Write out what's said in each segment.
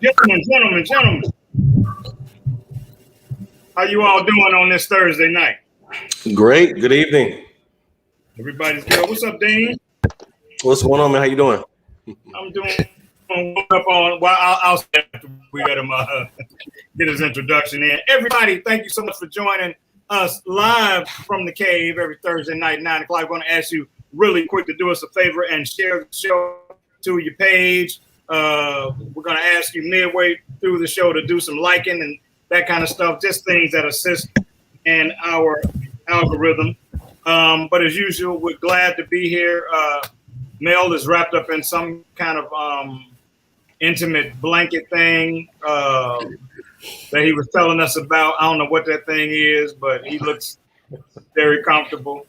Gentlemen, how you all doing on this Thursday night? Great. Good evening. Everybody's good. What's up, Dean? What's going on, man? How you doing? I'm doing up on. Well, I'll say after we let him get his introduction in. Everybody, thank you so much for joining us live from the cave every Thursday night, 9 o'clock. I'm going to ask you really quick to do us a favor and share the show to your page. We're going to ask you midway through the show to do some liking and that kind of stuff, just things that assist in our algorithm. But as usual, we're glad to be here. Mel is wrapped up in some kind of intimate blanket thing that he was telling us about. I don't know what that thing is, but he looks very comfortable.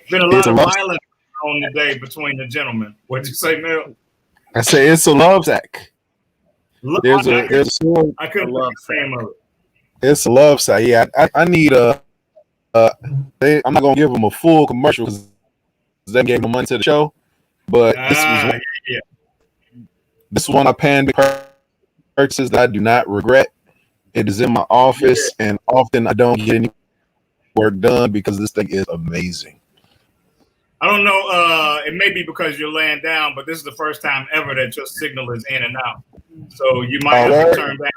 Been a lot of violence on the day between the gentlemen. What'd you say, Mel? I say it's a love sack. There's a song. I couldn't love Sam of it. It's a love sack. Yeah, I need a. I'm not gonna give them a full commercial because they gave no money to the show. But this one I panned purchases that I do not regret. It is in my office, and often I don't get any work done because this thing is amazing. I don't know. It may be because you're laying down, but this is the first time ever that your signal is in and out. So you might have to turn down.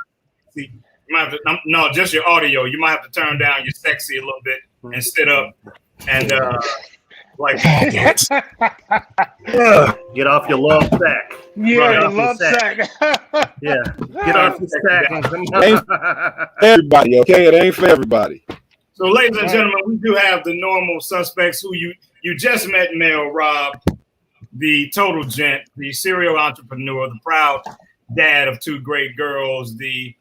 See, you might have to, no, just your audio. You might have to turn down your sexy a little bit and sit up and get off your love sack. Yeah, love sack. Yeah, get off your sack. Everybody, okay? It ain't for everybody. So, ladies and gentlemen, we do have the normal suspects who you just met. Mel, Rob, the total gent, the serial entrepreneur, the proud dad of two great girls, the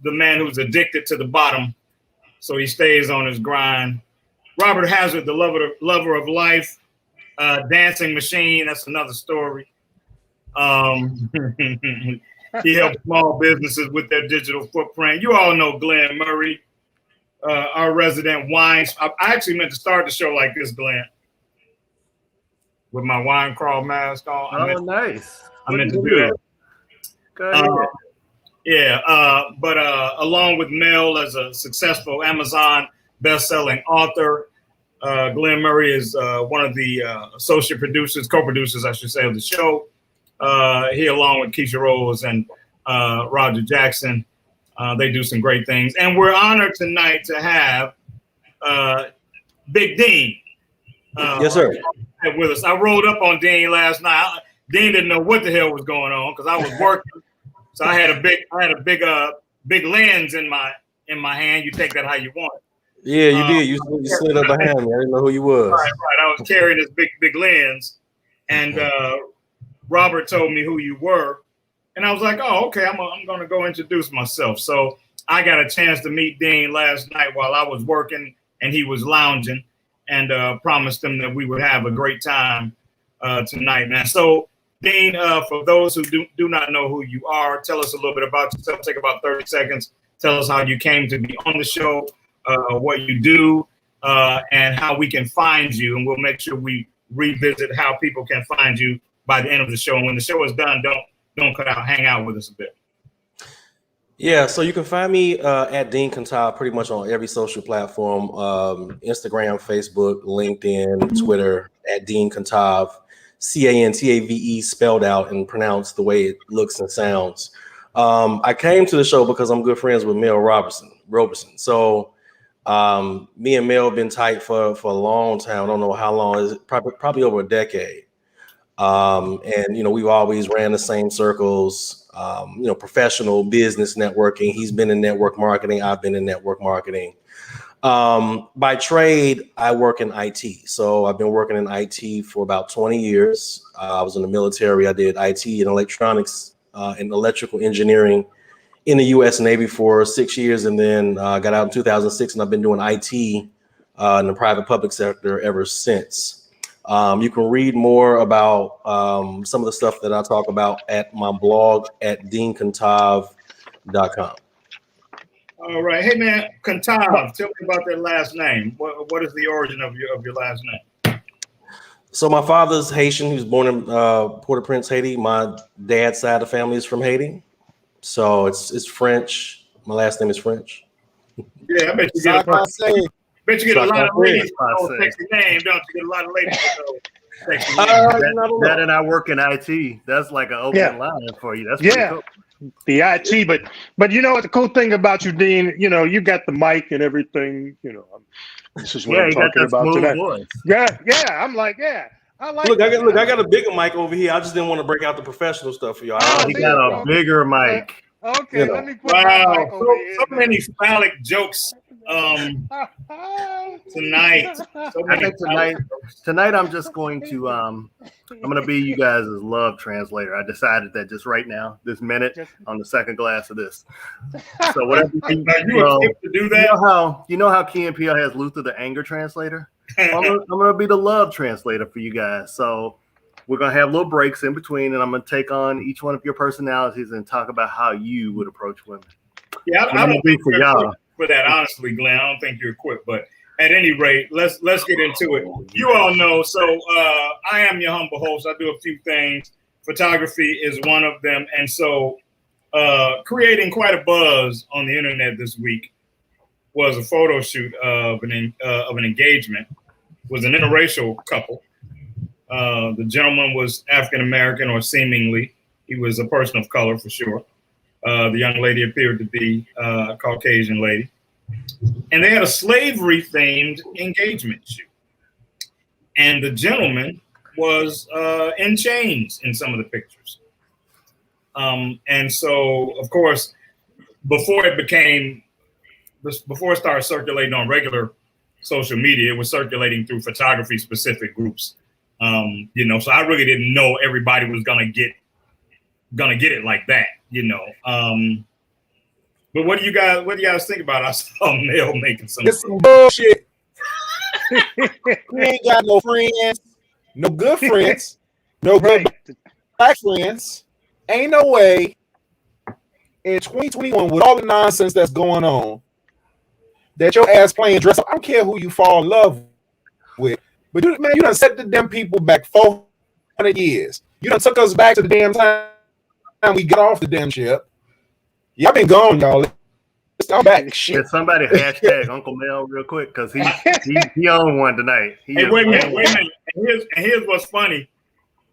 man who's addicted to the bottom, so he stays on his grind. Robert Hazzard, the lover of life, dancing machine. That's another story. He helps small businesses with their digital footprint. You all know Glenn Murray, our resident wine. I actually meant to start the show like this, Glenn, with my wine crawl mask on. Nice. I meant to do that. But along with Mel as a successful Amazon best-selling author, Glenn Murray is one of the associate producers, co-producers, I should say, of the show. He, along with Keisha Rose and Roger Jackson, they do some great things. And we're honored tonight to have Big Dean. Yes, sir. With us. I rolled up on Dean last night. Dean didn't know what the hell was going on because I was working. So I had a big lens in my hand. You take that how you want. Yeah, you did. You slid up behind me. I didn't know who you was. Right. I was carrying this big lens, and Robert told me who you were, and I was like, "Oh, okay. I'm going to go introduce myself." So I got a chance to meet Dean last night while I was working, and he was lounging, and promised him that we would have a great time tonight, man. So, Dean, for those who do not know who you are, tell us a little bit about yourself. Take about 30 seconds. Tell us how you came to be on the show. What you do, and how we can find you, and we'll make sure we revisit how people can find you by the end of the show. And when the show is done, don't cut out, hang out with us a bit. Yeah, so you can find me at Dean Cantave pretty much on every social platform, Instagram, Facebook, LinkedIn, Twitter, at Dean Cantave, Cantave, spelled out and pronounced the way it looks and sounds. I came to the show because I'm good friends with Mel Roberson. So me and Mel have been tight for a long time. I don't know how long. Is it probably over a decade. And we've always ran the same circles. Professional business networking. He's been in network marketing. I've been in network marketing. By trade, I work in IT. So I've been working in IT for about 20 years. I was in the military. I did IT and electronics and electrical engineering in the U.S. Navy for 6 years, and then got out in 2006, and I've been doing IT in the private public sector ever since. You can read more about some of the stuff that I talk about at my blog at deancantave.com. All right. Hey, man, Cantave, tell me about that last name. What is the origin of your last name? So my father's Haitian. He was born in Port-au-Prince, Haiti. My dad's side of the family is from Haiti. So it's French. My last name is French. Yeah, I bet you get a lot of ladies with those sexy names, don't you? Get a lot of ladies with those sexy names. That and I work in IT. That's like an open line for you. That's pretty cool. The IT, but you know what the cool thing about you, Dean, you know, you got the mic and everything, you know. This is what I'm talking about today. Voice. Yeah, I'm like, I like Look, I got a bigger mic over here. I just didn't want to break out the professional stuff for y'all. Oh, he got a bigger mic. Okay, let me put my mic over here. So many phallic jokes tonight. I think tonight I'm just going to I'm gonna be you guys' love translator. I decided that just right now, this minute, on the second glass of this. So whatever you to do that. You know how Key and Peele has Luther the anger translator? I'm gonna be the love translator for you guys. So we're gonna have little breaks in between, and I'm gonna take on each one of your personalities and talk about how you would approach women. Yeah, I don't think for y'all. For that, honestly, Glenn, I don't think you're equipped. But at any rate, let's get into it. You all know, so I am your humble host. I do a few things. Photography is one of them, and so creating quite a buzz on the internet this week was a photo shoot of an engagement. It was an interracial couple. The gentleman was African American, or seemingly he was a person of color for sure. The young lady appeared to be a Caucasian lady. And they had a slavery-themed engagement shoot. And the gentleman was in chains in some of the pictures. And so, of course, before it started circulating on regular social media, it was circulating through photography-specific groups. You know, so I really didn't know everybody was gonna get it like that, you know. But what do you guys think about it? I saw Mel making some. It's some bullshit. We ain't got no friends, no good friends, no good black friends. Ain't no way in 2021 with all the nonsense that's going on that your ass playing dress up. I don't care who you fall in love with, but you done set the damn people back 400 years. You done took us back to the damn time we got off the damn ship. Y'all been gone, y'all. I'm back. Shit. Can somebody hashtag Uncle Mel real quick? Because he on one tonight. Hey, wait a minute. And here's what's funny.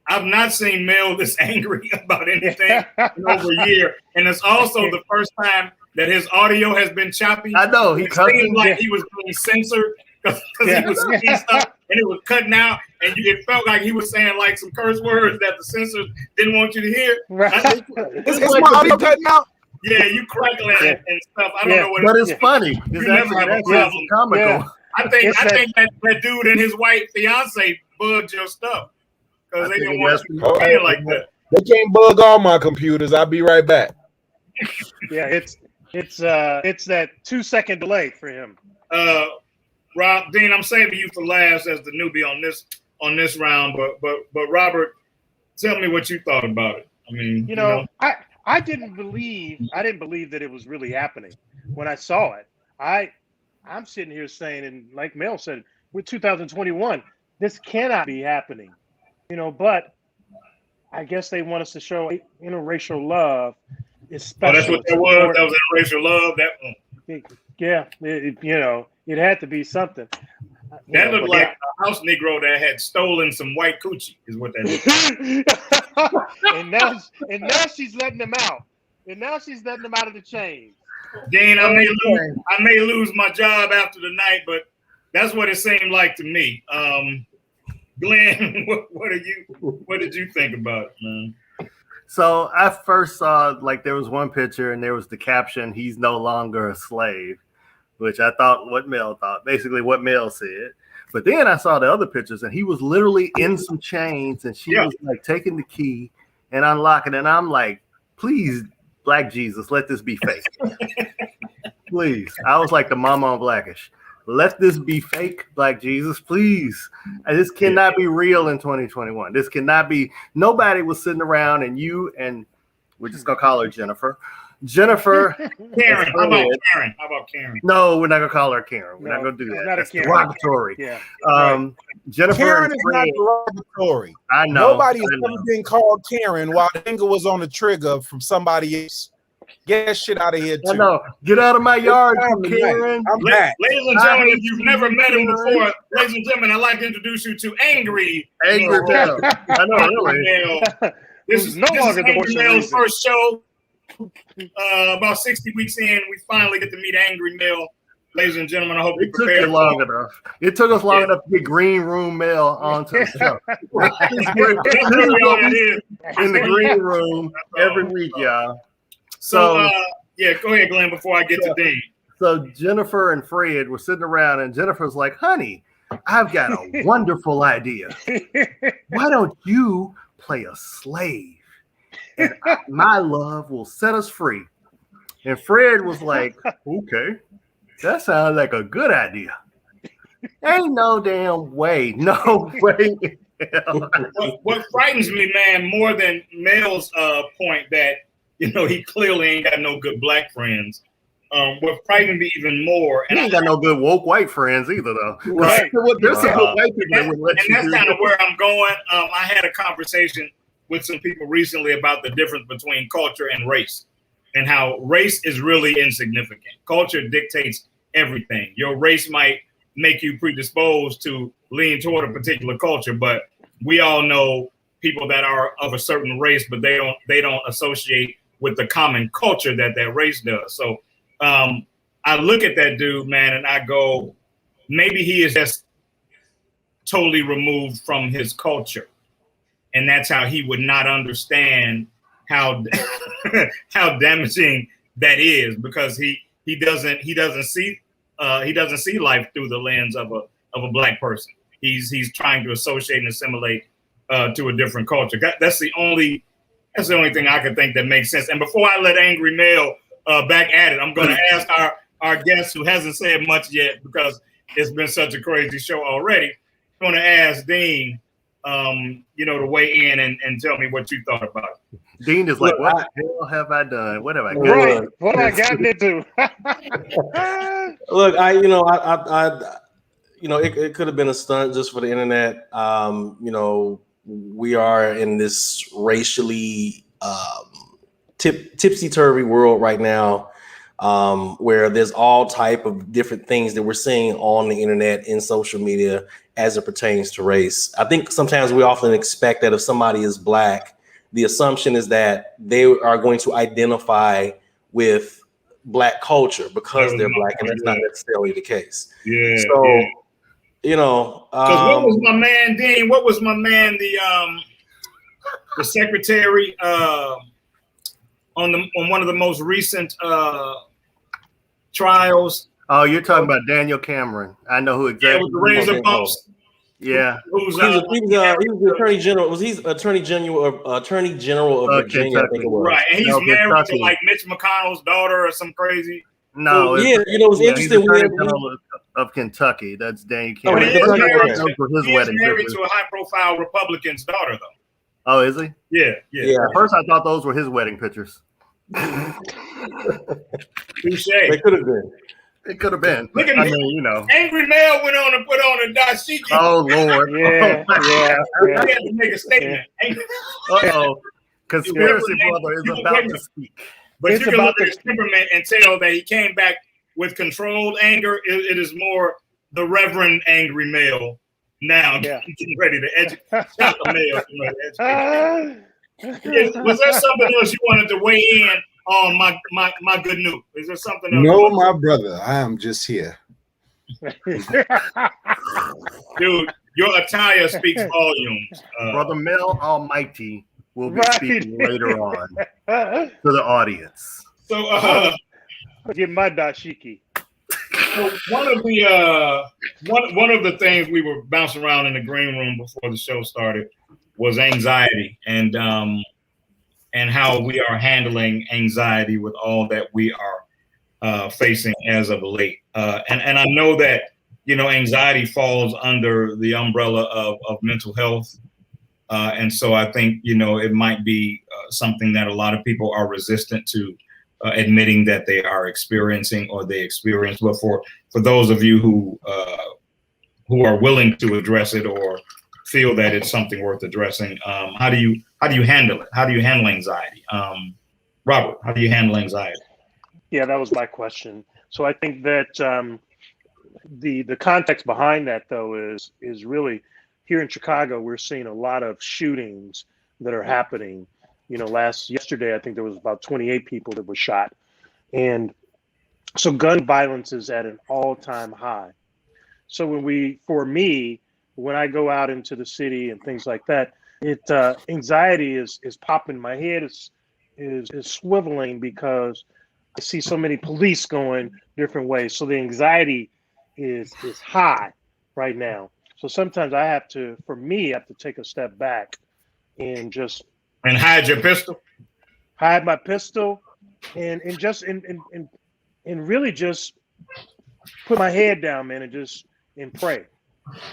I've not seen Mel this angry about anything in over a year. And it's also the first time that his audio has been choppy. I know. It seemed like he was being censored because he was saying stuff and it was cutting out. And it felt like he was saying like some curse words that the censors didn't want you to hear. Right. Is my audio cutting out? Yeah, you crackling and stuff. I don't know what. But it's funny. You never have a problem. Comical. Yeah. I think that dude and his white fiance bugged your stuff because they didn't want you to feel like that. They can't bug all my computers. I'll be right back. Yeah, it's that 2-second delay for him. Rob, Dean, I'm saving you for last as the newbie on this round, but Robert, tell me what you thought about it. I mean, you know. I didn't believe that it was really happening when I saw it. I'm sitting here saying, and like Mel said, with 2021, this cannot be happening, you know. But I guess they want us to show interracial love. Especially that's what that was. That was interracial love. It had to be something. That looked like a house Negro that had stolen some white coochie, is what that is. and now she's letting them out. And now she's letting them out of the chains. Dean, I may lose my job after the night, but that's what it seemed like to me. Glenn, what did you think about it, man? So I first saw there was one picture and there was the caption, "He's no longer a slave," which I thought what Mel thought, basically what Mel said. But then I saw the other pictures and he was literally in some chains and she was taking the key and unlocking it. And I'm like, please, Black Jesus, let this be fake. Please. I was like the mama on Blackish. Let this be fake, Black Jesus, please. This cannot be real in 2021. This cannot be. Nobody was sitting around and you and we're just going to call her Jennifer. Jennifer. Karen. How about Karen? How about Karen? No, we're not gonna call her Karen. We're not gonna do that. That's derogatory. Yeah. Jennifer Karen and is Fred. not derogatory. I know. Nobody has ever been called Karen while the finger was on the trigger from somebody else. Get that shit out of here, too. I know. Get out of my yard, Karen. I'm back. Ladies and gentlemen, if you've never met him before, ladies and gentlemen, I'd like to introduce you to Angry Mel. I know, really. This is no longer the Angry Mel's first show. About 60 weeks in, we finally get to meet Angry Mel. Ladies and gentlemen, I hope you took it long enough. It took us long enough to get Green Room Mel onto the show. In the green room every week, y'all. So yeah, go ahead, Glenn, before I get to Dean. So Jennifer and Fred were sitting around, and Jennifer's like, honey, I've got a wonderful idea. Why don't you play a slave? And my love will set us free. And Fred was like, okay, that sounds like a good idea. Ain't no damn way. No way. What frightens me, man, more than Mel's point that, you know, he clearly ain't got no good black friends. What frightened me even more, and he ain't got no good woke white friends either, though. Right. There's some good white people that would let you that's kind of where I'm going. I had a conversation with some people recently about the difference between culture and race, and how race is really insignificant. Culture dictates everything. Your race might make you predisposed to lean toward a particular culture, but we all know people that are of a certain race, but they don't associate with the common culture that race does. So I look at that dude, man, and I go, maybe he is just totally removed from his culture. And that's how he would not understand how how damaging that is, because he doesn't see life through the lens of a black person. He's trying to associate and assimilate to a different culture. That's the only thing I could think that makes sense. And before I let Angry Mel back at it, I'm going to ask our guest, who hasn't said much yet because it's been such a crazy show already. I'm going to ask Dean, to weigh in and tell me what you thought about it. Dean is like, what the hell have I done? What have I done? Right. What have I gotten into? Look, it could have been a stunt just for the internet. We are in this racially tipsy-turvy world right now, where there's all type of different things that we're seeing on the internet, in social media, as it pertains to race. I think sometimes we often expect that if somebody is black, the assumption is that they are going to identify with black culture because they're black, and that's not necessarily the case. Yeah. So, what was my man Dean? What was my man the secretary on one of the most recent trials? Oh, you're talking about Daniel Cameron. I know who exactly. Yeah, with the razor bumps. Yeah. He was the attorney general. Was he attorney general of Virginia? I think it was. Right, and he's married to like Mitch McConnell's daughter or some crazy. No, it was interesting. Of Kentucky, that's Daniel Cameron. He's married to a high-profile Republican's daughter, though. Oh, is he? Yeah. At first, I thought those were his wedding pictures. Touche. They could have been. It could have been. Look at me. Angry Mel went on and put on a dashiki. Oh, Lord. Yeah. He had to make a statement. Uh-oh. Conspiracy brother is about to speak. But you can look at his temperament and tell that he came back with controlled anger. It is more the Reverend Angry Mel now, getting ready to educate. Was there something else you wanted to weigh in on my good news? Is there something else? No, my brother. I am just here. Dude, your attire speaks volumes. Brother Mel Almighty will be speaking later on to the audience. So get my dashiki. So one of the things we were bouncing around in the green room before the show started was anxiety, and how we are handling anxiety with all that we are facing as of late. And I know that anxiety falls under the umbrella of mental health. And so I think, it might be something that a lot of people are resistant to admitting that they are experiencing or they experience. But for those of you who are willing to address it or feel that it's something worth addressing, how do you handle it? How do you handle anxiety? Robert, how do you handle anxiety? Yeah, that was my question. So I think that the context behind that, though, is really here in Chicago. We're seeing a lot of shootings that are happening. You know, yesterday I think there was about 28 people that were shot, and so gun violence is at an all-time high. So when I go out into the city and things like that, anxiety is popping. My head is swiveling because I see so many police going different ways. So the anxiety is high right now. So sometimes I have to take a step back and just hide your pistol, hide my pistol, and really just put my head down, man, and pray.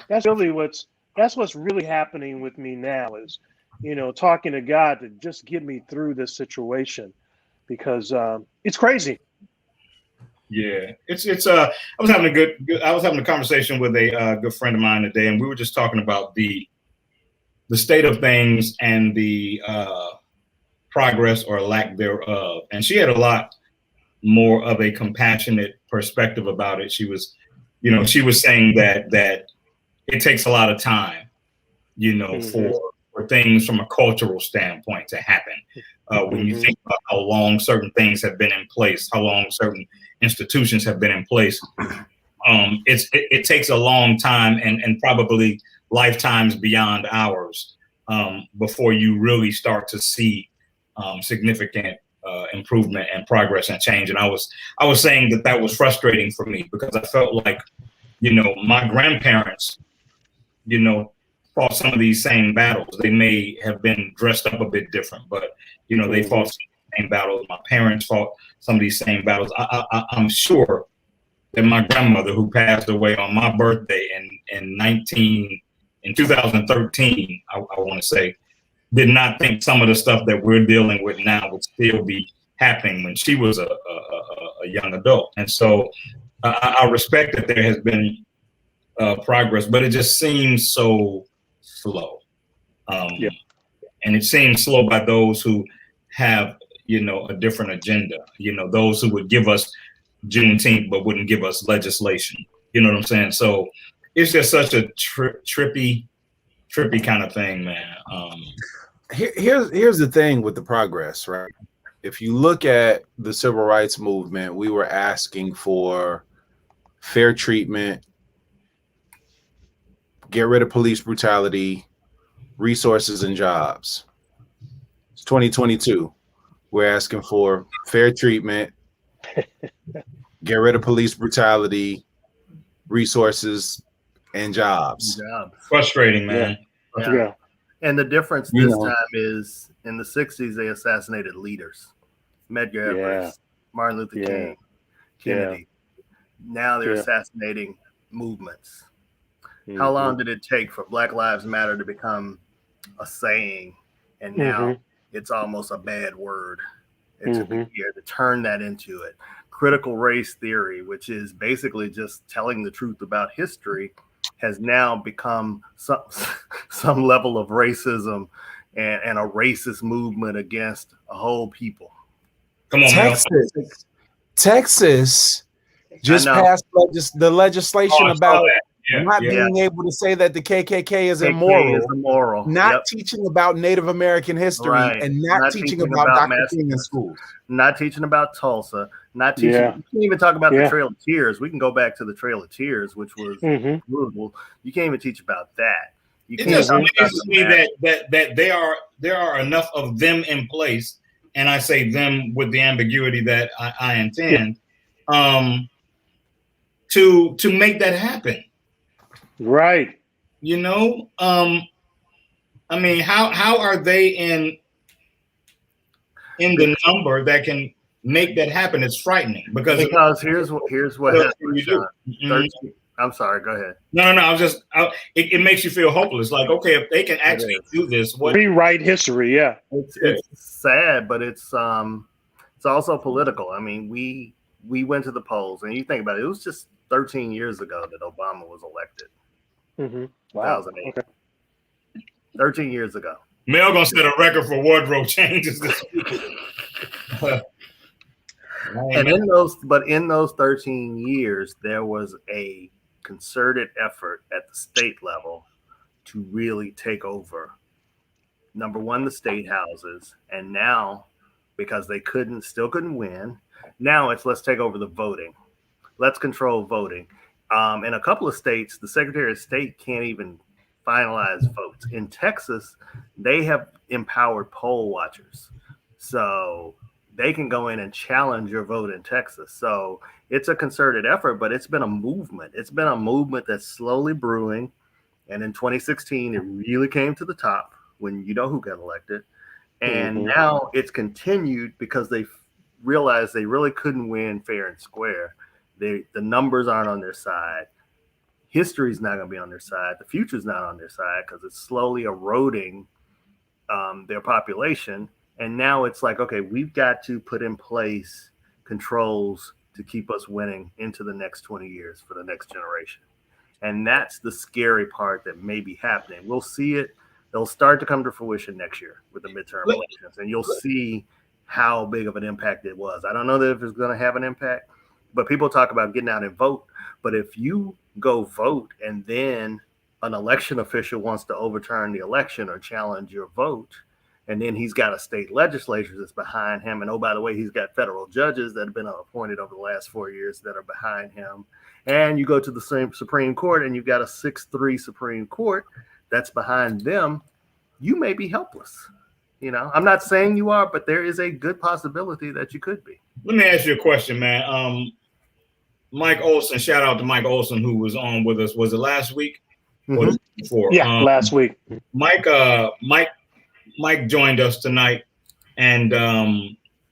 That's what's really happening with me now is, talking to God to just get me through this situation, because it's crazy. Yeah, it's I was having a conversation with a good friend of mine today, and we were just talking about the state of things and the progress or lack thereof. And she had a lot more of a compassionate perspective about it. She was saying that it takes a lot of time, for things from a cultural standpoint to happen. When you think about how long certain things have been in place, how long certain institutions have been in place, it takes a long time and probably lifetimes beyond ours before you really start to see significant improvement and progress and change. And I was saying that was frustrating for me, because I felt like, my grandparents, fought some of these same battles. They may have been dressed up a bit different, but they fought some of the same battles. My parents fought some of these same battles. I'm sure that my grandmother, who passed away on my birthday in 2013, I want to say, did not think some of the stuff that we're dealing with now would still be happening when she was a young adult. And so I respect that there has been progress, but it just seems so slow. And it seems slow by those who have, a different agenda, those who would give us Juneteenth but wouldn't give us legislation. You know what I'm saying? So it's just such a trippy kind of thing, man. Here's the thing with the progress, right? If you look at the civil rights movement, we were asking for fair treatment, get rid of police brutality, resources, and jobs. It's 2022. We're asking for fair treatment, get rid of police brutality, resources, and jobs. Frustrating, man. Yeah. And the difference this time is, in the 60s, they assassinated leaders. Medgar Evers, Martin Luther King, Kennedy. Now they're assassinating movements. How long did it take for Black Lives Matter to become a saying? And now it's almost a bad word. It took a year to turn that into it. Critical race theory, which is basically just telling the truth about history, has now become some level of racism and a racist movement against a whole people. Come on, Texas just passed the legislation about not being able to say that the KKK is immoral, not teaching about Native American history, and not teaching about Dr. King in schools. Not teaching about Tulsa, not teaching. You can't even talk about the Trail of Tears. We can go back to the Trail of Tears, which was brutal. You can't even teach about that. You can't just amazes me that there are enough of them in place, and I say them with the ambiguity that I intend, to make that happen. Right. I mean, how are they in the number that can make that happen? It's frightening because here's what happens. I'm sorry. Go ahead. No. It makes you feel hopeless. Like, okay, if they can actually do this, rewrite history. Yeah. It's sad, but it's It's also political. I mean, we went to the polls, and you think about it, it was just 13 years ago that Obama was elected. Mm-hmm. Wow. 2008. Okay. 13 years ago. Mel gonna set a record for wardrobe changes this week. And in those 13 years, there was a concerted effort at the state level to really take over. Number one, the state houses, and now, because they still couldn't win, now it's let's take over the voting. Let's control voting. In a couple of states, the Secretary of State can't even finalize votes. In Texas, they have empowered poll watchers. So they can go in and challenge your vote in Texas. So it's a concerted effort, but it's been a movement. It's been a movement that's slowly brewing. And in 2016, it really came to the top when you know who got elected. And now it's continued because they realized they really couldn't win fair and square. The numbers aren't on their side. History's not going to be on their side. The future's not on their side because it's slowly eroding their population. And now it's like, okay, we've got to put in place controls to keep us winning into the next 20 years for the next generation. And that's the scary part that may be happening. We'll see it. They'll start to come to fruition next year with the midterm elections. And you'll see how big of an impact it was. I don't know that if it's going to have an impact, but people talk about getting out and vote. But if you go vote and then an election official wants to overturn the election or challenge your vote, and then he's got a state legislature that's behind him. And oh, by the way, he's got federal judges that have been appointed over the last 4 years that are behind him. And you go to the same Supreme Court and you've got a 6-3 Supreme Court that's behind them. You may be helpless. You know, I'm not saying you are, but there is a good possibility that you could be. Let me ask you a question, man. Mike Olson, shout out to Mike Olson, who was on with us. Was it last week? Or before? Yeah, last week. Mike joined us tonight, and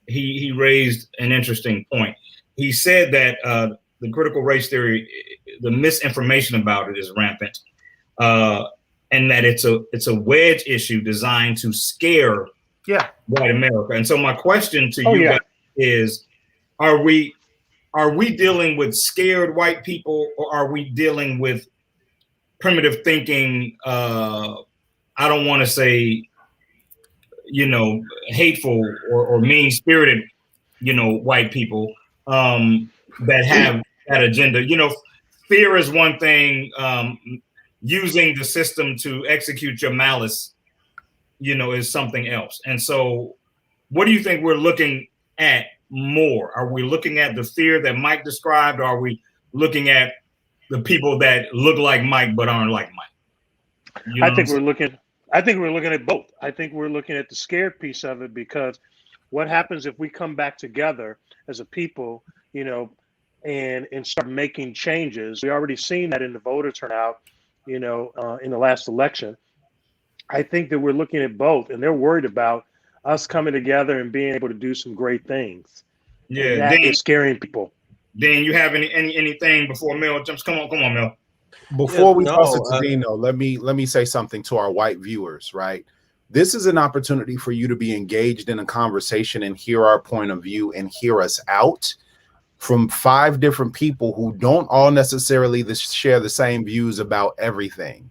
he raised an interesting point. He said that the critical race theory, the misinformation about it is rampant, and that it's a wedge issue designed to scare white America. And so my question to you guys is, are we dealing with scared white people, or are we dealing with primitive thinking? I don't want to say, hateful or mean-spirited, white people that have that agenda. Fear is one thing. Using the system to execute your malice, is something else. And so what do you think we're looking at more? Are we looking at the fear that Mike described? Or are we looking at the people that look like Mike but aren't like Mike? I think we're looking at both. I think we're looking at the scared piece of it, because what happens if we come back together as a people, and start making changes? We already seen that in the voter turnout, in the last election. I think that we're looking at both, and they're worried about us coming together and being able to do some great things. Yeah, and that is scaring people. Dan, you have anything before Mel jumps? Come on, Mel. Before we toss it to Dino, let me say something to our white viewers, right? This is an opportunity for you to be engaged in a conversation and hear our point of view and hear us out from 5 different people who don't all necessarily share the same views about everything.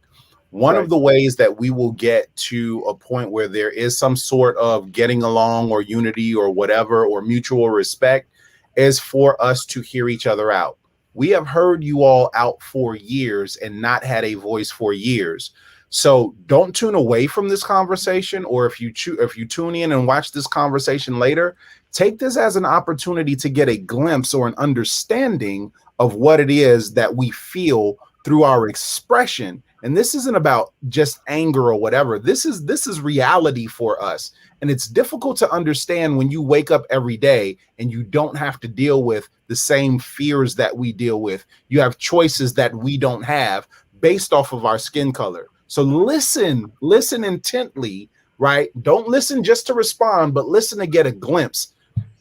One of the ways that we will get to a point where there is some sort of getting along or unity or whatever, or mutual respect, is for us to hear each other out. We have heard you all out for years and not had a voice for years. So don't tune away from this conversation, or if you tune in and watch this conversation later, take this as an opportunity to get a glimpse or an understanding of what it is that we feel through our expression. And this isn't about just anger or whatever. This is reality for us. And it's difficult to understand when you wake up every day and you don't have to deal with the same fears that we deal with. You have choices that we don't have based off of our skin color. So listen intently, right? Don't listen just to respond, but listen to get a glimpse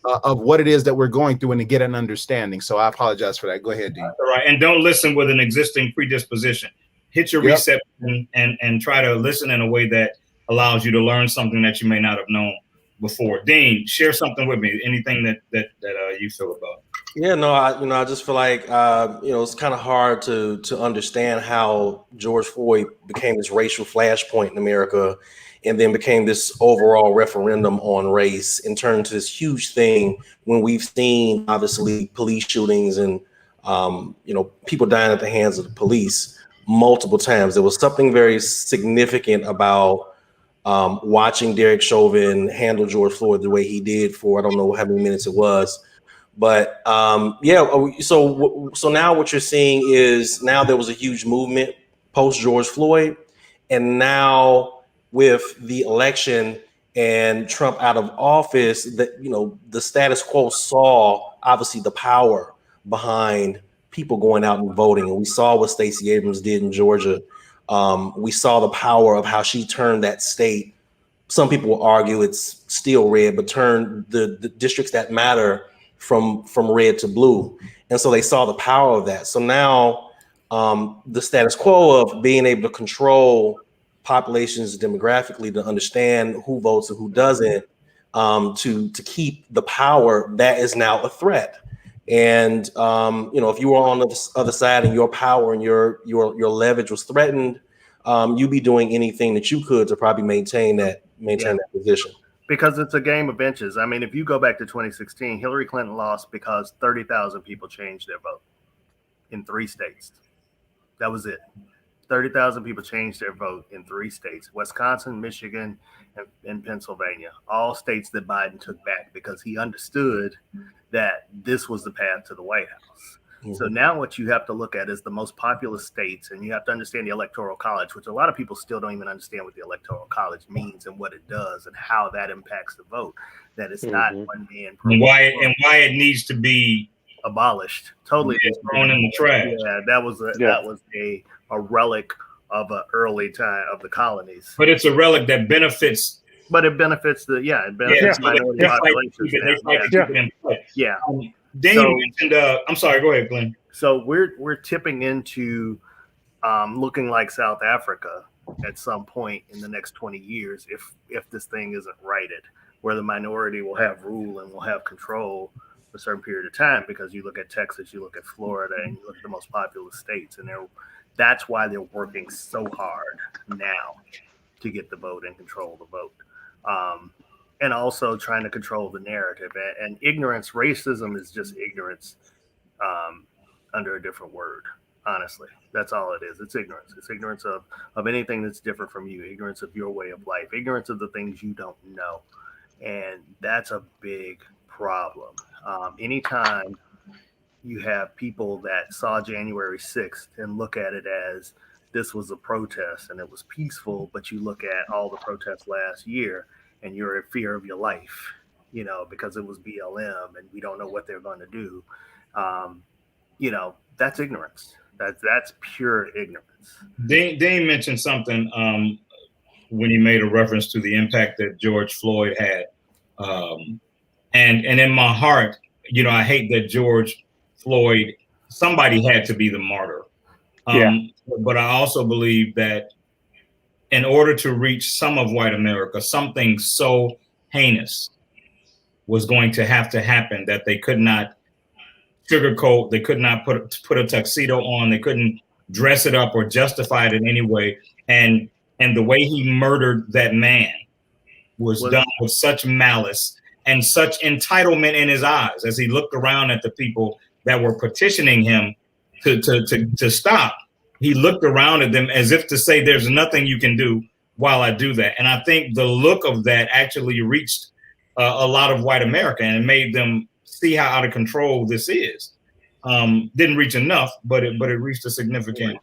of what it is that we're going through and to get an understanding. So I apologize for that. Go ahead, Dean. All right. And don't listen with an existing predisposition. Hit your reset button and try to listen in a way that allows you to learn something that you may not have known before. Dean, share something with me. Anything that you feel about? Yeah, no, I just feel like it's kind of hard to understand how George Floyd became this racial flashpoint in America, and then became this overall referendum on race, and turned into this huge thing when we've seen obviously police shootings and people dying at the hands of the police multiple times. There was something very significant about watching Derek Chauvin handle George Floyd the way he did for I don't know how many minutes it was. But so now what you're seeing is now there was a huge movement post George Floyd, and now with the election and Trump out of office, that the status quo saw obviously the power behind people going out and voting, and we saw what Stacey Abrams did in Georgia. We saw the power of how she turned that state. Some people will argue it's still red, but turned the districts that matter from red to blue. And so they saw the power of that. So now the status quo of being able to control populations demographically, to understand who votes and who doesn't, to keep the power, that is now a threat. And if you were on the other side and your power and your leverage was threatened, you'd be doing anything that you could to probably maintain that position. Because it's a game of inches. I mean, if you go back to 2016, Hillary Clinton lost because 30,000 people changed their vote in 3 states. That was it. 30,000 people changed their vote in 3 states: Wisconsin, Michigan, and Pennsylvania. All states that Biden took back because he understood that this was the path to the White House. Mm-hmm. So now what you have to look at is the most populous states, and you have to understand the Electoral College, which a lot of people still don't even understand what the Electoral College means and what it does and how that impacts the vote. That it's not one man. And why it needs to be abolished. Totally thrown in the trash. Yeah, that was a relic of an early time of the colonies. But it's a relic that benefits. But it benefits minority populations. Yeah. Daniel mentioned. I'm sorry. Go ahead, Glenn. So we're tipping into looking like South Africa at some point in the next 20 years if this thing isn't righted, where the minority will have rule and will have control for a certain period of time. Because you look at Texas, you look at Florida, and you look at the most populous states, and that's why they're working so hard now to get the vote and control the vote. And also trying to control the narrative. And ignorance, racism is just ignorance under a different word, honestly. That's all it is. It's ignorance. It's ignorance of anything that's different from you, ignorance of your way of life, ignorance of the things you don't know. And that's a big problem. Anytime you have people that saw January 6th and look at it as this was a protest and it was peaceful, but you look at all the protests last year and you're in fear of your life, because it was BLM and we don't know what they're going to do. That's ignorance. That's pure ignorance. Dean mentioned something when he made a reference to the impact that George Floyd had. And in my heart, I hate that George Floyd, somebody had to be the martyr. But I also believe that in order to reach some of white America, something so heinous was going to have to happen that they could not sugarcoat, they could not put a tuxedo on, they couldn't dress it up or justify it in any way. And the way he murdered that man was done with such malice and such entitlement in his eyes as he looked around at the people that were petitioning him to stop. He looked around at them as if to say, there's nothing you can do while I do that. And I think the look of that actually reached a lot of white America and made them see how out of control this is. Didn't reach enough, but it reached a significant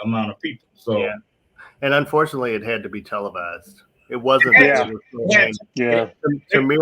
amount of people. So, yeah. And unfortunately, it had to be televised. It wasn't. Tamir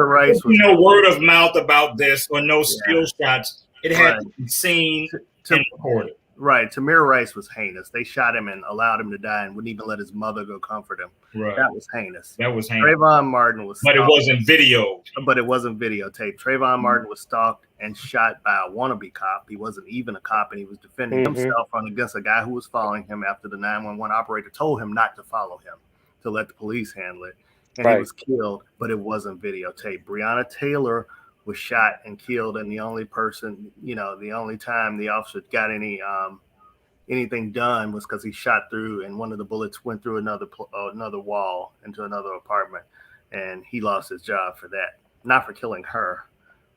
Rice was no word of mouth about this or no skill shots. It had to be seen and recorded. Right. Tamir Rice was heinous. They shot him and allowed him to die and wouldn't even let his mother go comfort him. Right. That was heinous. Trayvon Martin was stalked. But it wasn't videoed. But it wasn't videotaped. Trayvon Martin was stalked and shot by a wannabe cop. He wasn't even a cop, and he was defending himself against a guy who was following him after the 911 operator told him not to follow him, to let the police handle it. and he was killed, but it wasn't videotaped. Breonna Taylor was shot and killed, and the only person, the only time the officer got anything done was because he shot through, and one of the bullets went through another wall into another apartment, and he lost his job for that, not for killing her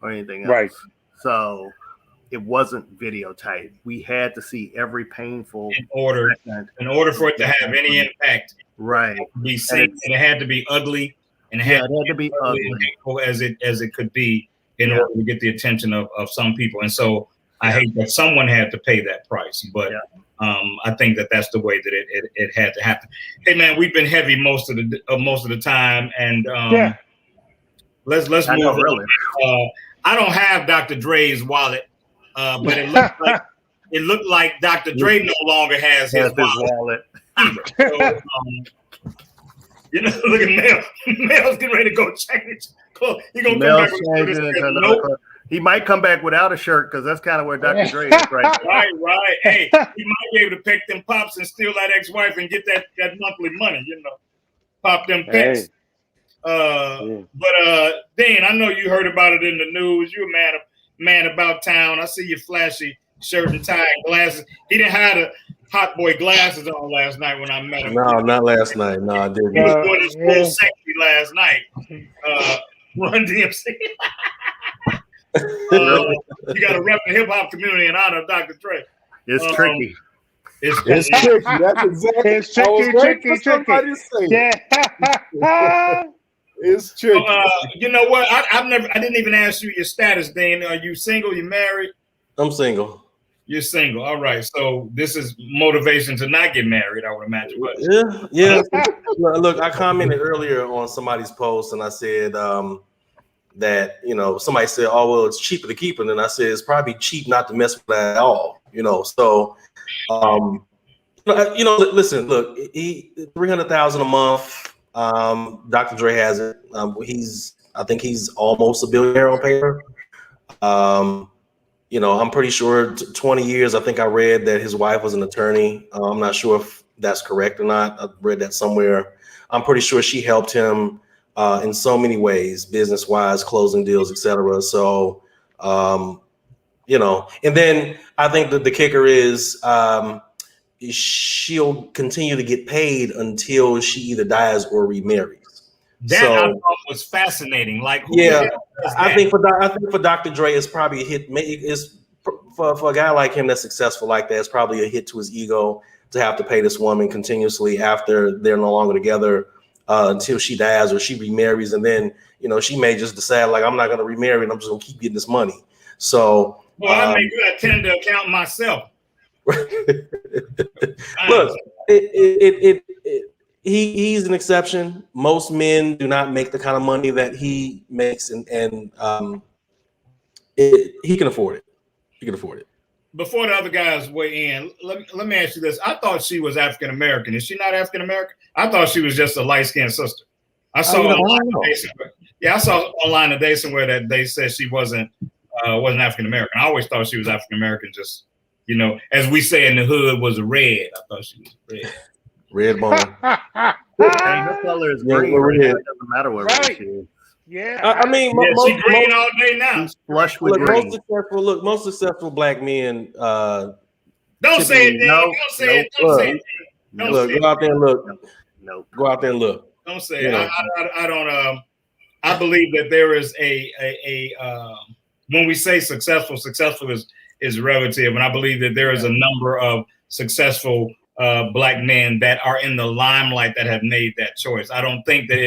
or anything else. Right. So it wasn't videotaped. We had to see every painful in order for it to have any impact. Right. Be seen, and it had to be ugly, and it had to be ugly and hateful as it could be in order to get the attention of some people. And so I hate that someone had to pay that price, but I think that that's the way that it had to happen. Hey man, we've been heavy most of the time, and let's move on. Really. I don't have Dr. Dre's wallet, but it looked like Dr. Dre no longer has his wallet. So, look at Mel. Mel's getting ready to go change clothes. He's gonna come back. He might come back without a shirt because that's kind of where Dr. Dre is right now. Right. Hey, he might be able to pick them pops and steal that ex-wife and get that monthly money, pop them picks. But Dan, I know you heard about it in the news. You're a man about town. I see your flashy shirt and tie and glasses. He didn't have the hot boy glasses on last night when I met him. No, not last night. No, I didn't. He was doing his full sexy last night. Run DMC. You got to rep the hip hop community in honor of Dr. Dre. It's tricky. It's tricky. That's exactly. It's tricky. Yeah. It's tricky. You know what? I didn't even ask you your status, Dan. Are you single? You married? I'm single. You're single. All right. So this is motivation to not get married, I would imagine. Yeah. Look, I commented earlier on somebody's post, and I said that somebody said, "Oh well, it's cheaper to keep it," and I said it's probably cheap not to mess with that at all. So, listen, look, he $300,000 a month. Dr. Dre has it. I think he's almost a billionaire on paper. I'm pretty sure 20 years. I think I read that his wife was an attorney. I'm not sure if that's correct or not. I read that somewhere. I'm pretty sure she helped him in so many ways, business-wise, closing deals, etc. So, and then I think that the kicker is she'll continue to get paid until she either dies or remarries. That I thought was fascinating. Like, I think for Dr. Dre, it's probably a hit. Is for a guy like him that's successful like that, it's probably a hit to his ego to have to pay this woman continuously after they're no longer together until she dies or she remarries, and then she may just decide like I'm not going to remarry and I'm just going to keep getting this money. So, I make that tender account myself. Look, he's an exception. Most men do not make the kind of money that he makes, and he can afford it. He can afford it. Before the other guys weigh in, let me ask you this. I thought she was African American. Is she not African American? I thought she was just a light-skinned sister. I saw online today somewhere that they said she wasn't African American. I always thought she was African American. Just as we say in the hood, was a red. I thought she was red. Red bone. Her color is green. It doesn't matter what race she is. Yeah, I mean, she's green all day now. She's flush with green. Most successful black men. Don't say it, Dan. Don't say it. Don't say it. Look, go out there and look. No, go out there and look. Don't say it. I don't. I believe that there is a when we say successful is relative, and I believe that there is a number of successful black men that are in the limelight that have made that choice. I don't think that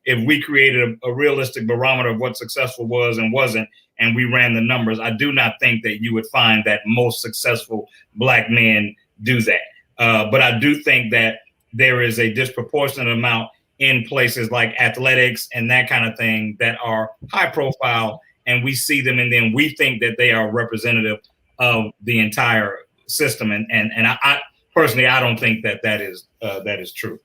if we created a realistic barometer of what successful was and wasn't, and we ran the numbers, I do not think that you would find that most successful black men do that. But I do think that there is a disproportionate amount in places like athletics and that kind of thing that are high profile, and we see them and then we think that they are representative of the entire system. And I personally, I don't think that is true.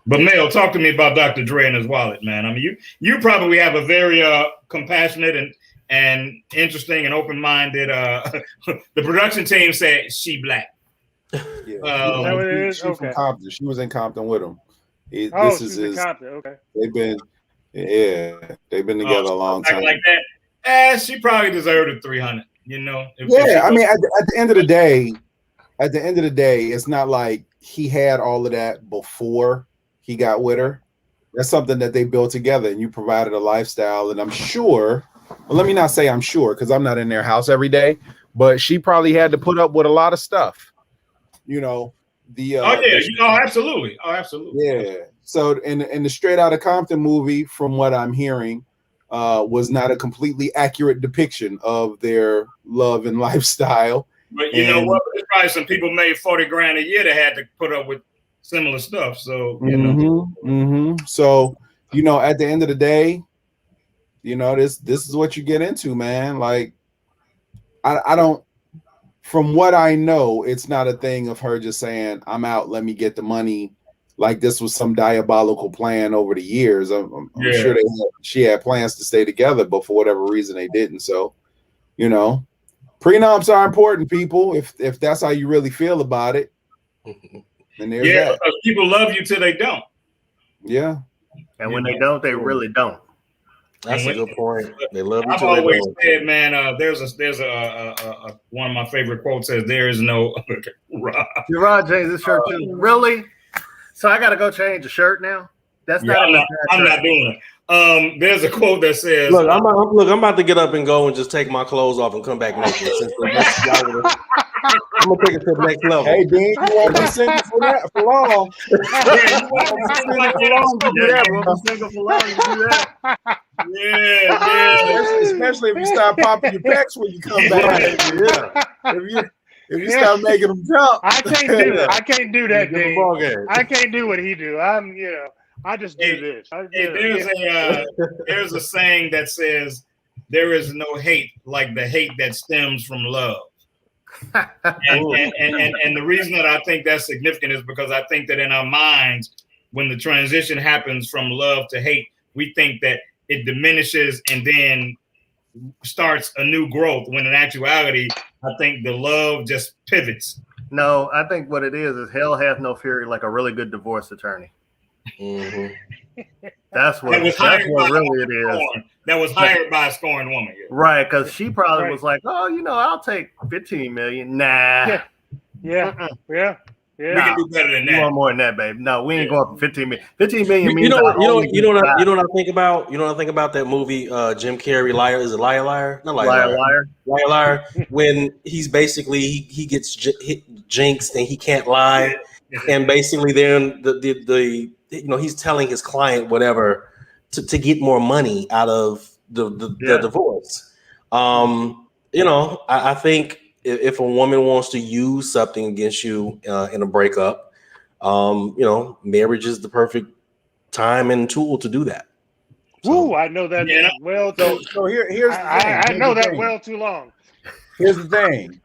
But Mel, talk to me about Dr. Dre and his wallet, man. I mean, you probably have a very compassionate and interesting and open-minded. The production team said she black. Yeah, She from Compton. She was in Compton with him. This is his. Okay. They've been together a long time. Like that. She probably deserved a 300. You know. I mean, at the end of the day, it's not like he had all of that before he got with her. That's something that they built together, and you provided a lifestyle. And I'm sure, well, let me not say I'm sure because I'm not in their house every day, but she probably had to put up with a lot of stuff. You know, absolutely. Yeah. So in the Straight Outta Compton movie, from what I'm hearing, was not a completely accurate depiction of their love and lifestyle. But you know what? There's probably some people made $40,000 a year that had to put up with similar stuff. So you know. So you know, at the end of the day, you know, this is what you get into, man. Like, I don't. From what I know, it's not a thing of her just saying, "I'm out. Let me get the money." Like this was some diabolical plan over the years. I'm sure she had plans to stay together, but for whatever reason they didn't. So, you know, prenups are important, people. If that's how you really feel about it, then there's that. Because people love you till they don't. Yeah, and when they don't, they really don't. That's a good point. They love you. I've always said, man, there's a one of my favorite quotes says, "There is no." Gerard James, this shirt too. Really? So I gotta go change the shirt now. That's not. I'm not doing it. There's a quote that says, "Look, I'm about to get up and go and just take my clothes off and come back naked." I'm gonna take it to the next level. Hey, Dean, you won't be single for that for long. Especially if you start popping your pecs when you come back. If you start making them jump, I can't do that. I can't do that, Dean. I can't do what he do. I just do this. There's a saying that says, "There is no hate like the hate that stems from love." and the reason that I think that's significant is because I think that in our minds, when the transition happens from love to hate, we think that it diminishes and then starts a new growth, when in actuality, I think the love just pivots. No, I think what it is hell hath no fury like a really good divorce attorney. That's what really it is. That was hired by a scorned woman. Right, because she probably was like, "Oh, you know, I'll take 15 million." Nah. Yeah. We can do better than that. You want more than that, babe? No, we ain't going for 15 million. 15 million means you know what I think about? You know what I think about that movie, Jim Carrey, Liar? Is it Liar? Not Liar. When he's basically he gets jinxed and he can't lie, and basically then the he's telling his client whatever to get more money out of the divorce. I think if a woman wants to use something against you in a breakup, marriage is the perfect time and tool to do that. Ooh, I know that well. So here's the thing. I know that well too long. Here's the thing.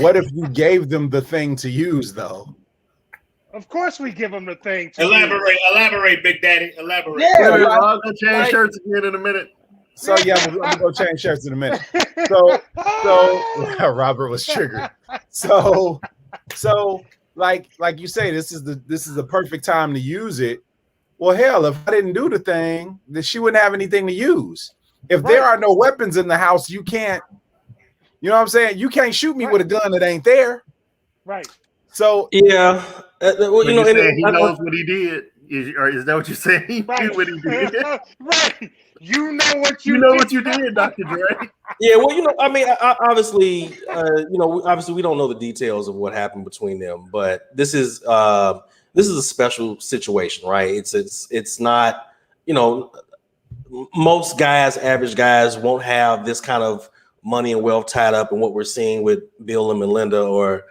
What if you gave them the thing to use, though? Of course, we give them the thing. Elaborate, Big Daddy. Elaborate. Yeah, I'll go change shirts again in a minute. So I'm gonna go change shirts in a minute. So Robert was triggered. So like you say, this is the perfect time to use it. Well, hell, if I didn't do the thing, then she wouldn't have anything to use. If there are no weapons in the house, you can't. You know what I'm saying? You can't shoot me with a gun that ain't there. Right. So yeah. Well, he knows what he did. Is that what you're saying? He did what he did. Right. You know what you did, Dr. Dre. Yeah, well, I mean, obviously, we don't know the details of what happened between them, but this is a special situation, right? It's not, most guys, average guys, won't have this kind of money and wealth tied up in what we're seeing with Bill and Melinda or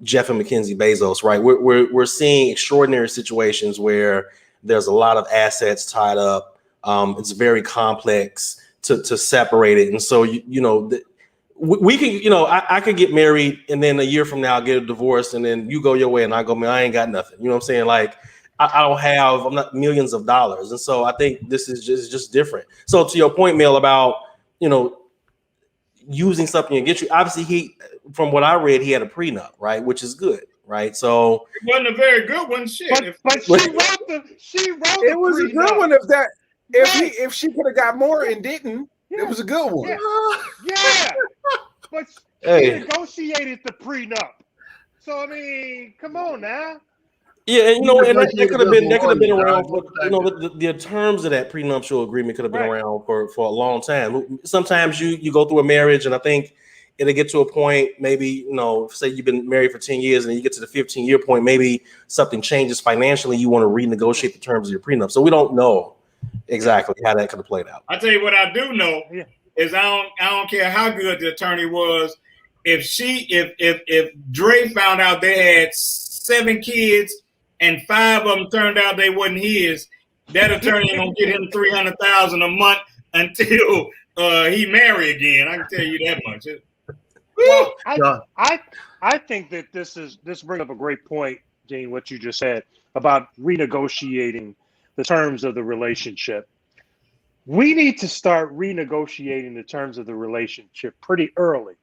Jeff and Mackenzie Bezos, right? We're seeing extraordinary situations where there's a lot of assets tied up. It's very complex to separate it, and so we can, I could get married and then a year from now I'll get a divorce, and then you go your way and I go, man, I ain't got nothing. You know what I'm saying? Like I'm not millions of dollars, and so I think this is just different. So to your point, Mel, about using something against you, obviously from what I read, he had a prenup, right, which is good. right? So it wasn't a very good one. Shit. But she wrote the It was a good one. If she could have got more and didn't, it was a good one. Yeah. But she negotiated the prenup. So I mean, come on now. Yeah, and that could have been around for, the terms of that prenuptial agreement could have been around for a long time. Sometimes you go through a marriage, and I think it'll get to a point, maybe, say you've been married for 10 years and then you get to the 15-year point, maybe something changes financially, you want to renegotiate the terms of your prenup. So we don't know exactly how that could have played out. I tell you what I do know is I don't care how good the attorney was. If Dre found out they had 7 kids and 5 of them turned out they wasn't his, that attorney ain't gonna get him $300,000 a month until he marry again. I can tell you that much. Well, I think that this brings up a great point, Dean, what you just said about renegotiating the terms of the relationship. We need to start renegotiating the terms of the relationship pretty early,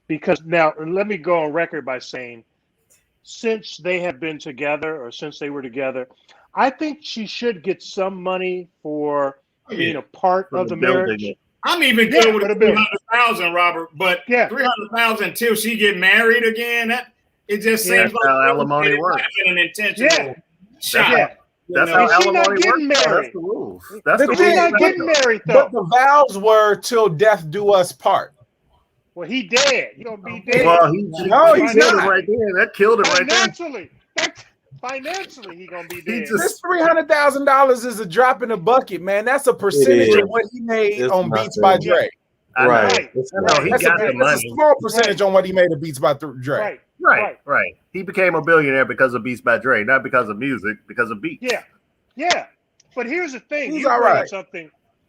because now let me go on record by saying, since they have been together or since they were together, I think she should get some money for being a part of the marriage. I'm even good with $300,000, Robert, but $300,000 until she get married again. That it just seems like how alimony works. An intentional shot. That's how alimony works. That's the rules. That's the rules. She's not getting married though. But the vows were till death do us part. Well, he dead. He gonna be dead. Well, he's not right there. That killed him right there. Financially, he gonna be dead. This $300,000 is a drop in the bucket, man. That's a percentage of what he made on Beats by Dre. Right. He got the money. That's a small percentage on what he made of Beats by Dre. Right. He became a billionaire because of Beats by Dre, not because of music, because of beats. Yeah. But here's the thing. He's all right.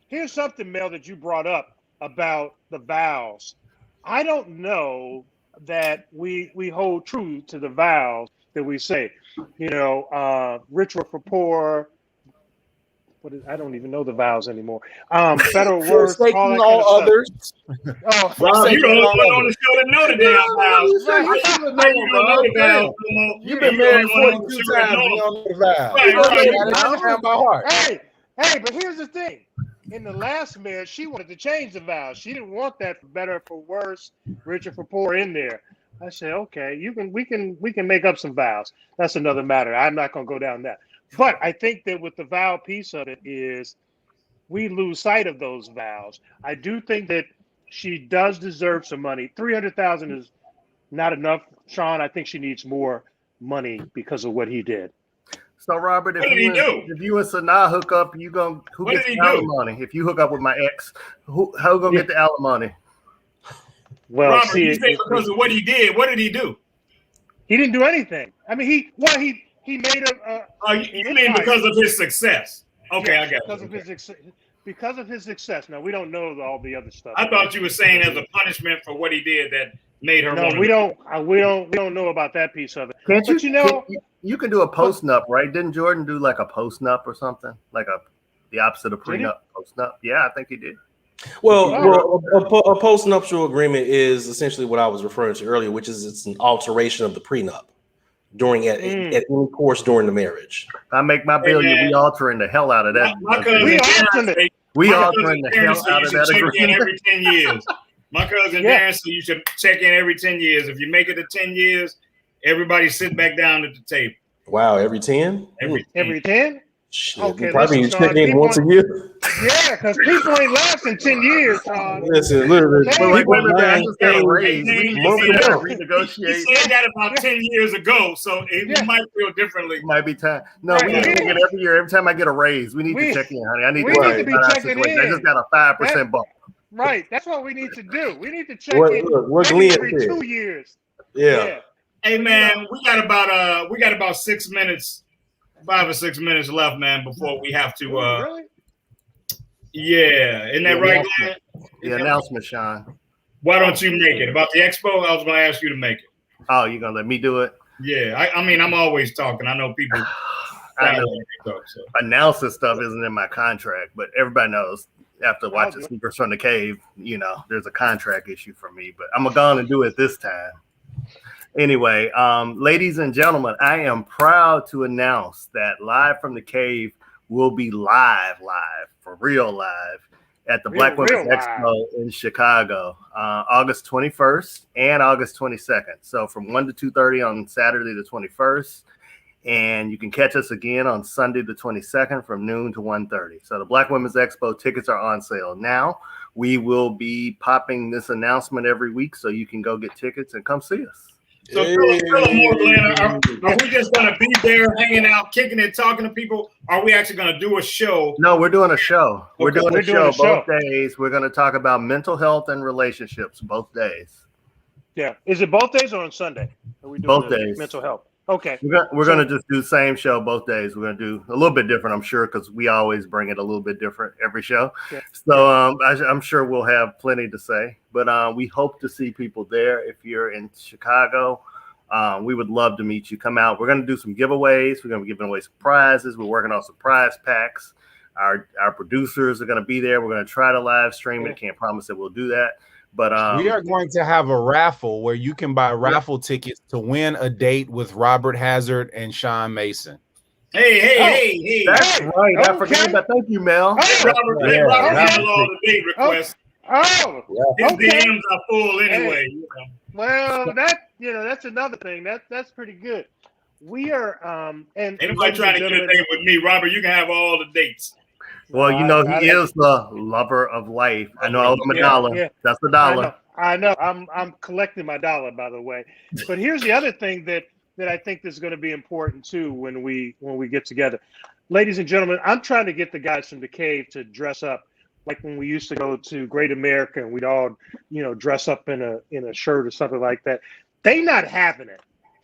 Here's something, Mel, that you brought up about the vows. I don't know that we hold true to the vows that we say. Rich for poor. I don't even know the vows anymore. Federal words, all others. Rob, you're the only one on the show that know the damn vows. You've been married 42 times. You don't know the vows. Hey, but here's the thing. In the last marriage, she wanted to change the vows. She didn't want that for better or for worse, richer for poor in there. I said, okay, we can make up some vows. That's another matter. I'm not gonna go down that. But I think that with the vow piece of it is we lose sight of those vows. I do think that she does deserve some money. $300,000 is not enough, Shawn. I think she needs more money because of what he did. So, Robert, if you and Sanaa hook up, who gets the alimony? If you hook up with my ex, who gonna get the alimony? Well, Robert, you say because of what he did. What did he do? He didn't do anything. I mean, he made you mean because of his success? Okay, I got it. Because of his success. Now, we don't know all the other stuff. I thought you were saying as a punishment for what he did that made her. No, we don't know about that piece of it. Can't you can do a post-nup, right? Didn't Jordan do like a post-nup or something? Like the opposite of prenup, post-nup? Yeah, I think he did. Well, a post-nuptial agreement is essentially what I was referring to earlier, which is it's an alteration of the prenup at any course during the marriage. I make my billion. We altering the hell out of that. We altering the hell out of that agreement every 10 years. My cousin Darren said you should check in every 10 years. If you make it to 10 years, everybody sit back down at the table. Wow, every 10? Every 10? Shit, okay, probably check in once a year. Yeah, because people ain't lasting 10 years. Listen, literally. He said that about 10 years ago, so it might feel differently. It might be time. No, we need to get every year. Every time I get a raise, we need to check in, honey. I need to be checking in. I just got a 5% bump. Right, that's what we need to do. We need to check in every 2 years. Yeah. Hey man, we got about 6 minutes. 5 or 6 minutes left, man, before we have to. Really? Yeah, isn't that right, Glenn? The announcement, Shawn. Why don't you make it about the expo? I was going to ask you to make it. Oh, you're gonna let me do it? Yeah, I mean, I'm always talking. I know people. I know. Announcing stuff isn't in my contract, but everybody knows after watching Sneakers from the Cave, there's a contract issue for me. But I'm gonna go on and do it this time. Anyway, ladies and gentlemen, I am proud to announce that Live from the Cave will be live for real live at the Black Women's Expo in Chicago, August 21st and August 22nd. So from 1 to 2:30 on Saturday the 21st, and you can catch us again on Sunday the 22nd from noon to 1:30. So the Black Women's Expo tickets are on sale now. We will be popping this announcement every week, so you can go get tickets and come see us. So tell us more, Glenn. Are we just going to be there hanging out, kicking it, talking to people? Are we actually going to do a show? No, we're doing a show. We're doing a show both show. days. We're going to talk about mental health and relationships both days. Yeah. Is it both days or on Sunday? Are we doing both days? Mental health. Okay. We're going to just do the same show both days. We're going to do a little bit different, I'm sure, because we always bring it a little bit different every show. Yeah. So I'm sure we'll have plenty to say. But we hope to see people there. If you're in Chicago, we would love to meet you. Come out. We're going to do some giveaways. We're going to be giving away some prizes. We're working on some prize packs. Our producers are going to be there. We're going to try to live stream it. Can't promise that we'll do that. But we are going to have a raffle where you can buy raffle tickets to win a date with Robert Hazzard and Shawn Mason. Hey. That's right. Okay. I forgot about. Thank you, Mel. Robert handled all the date requests. His DMs are full anyway. Well, that's another thing. That's pretty good. We are and anybody trying to get a date with me, Robert, you can have all the dates. Well, he is the lover of life. I know I owe him a dollar. Yeah. That's the dollar. I know. I'm collecting my dollar, by the way. But here's the other thing that I think is going to be important too when we get together. Ladies and gentlemen, I'm trying to get the guys from the Cave to dress up like when we used to go to Great America and we'd all, dress up in a shirt or something like that. They not having it.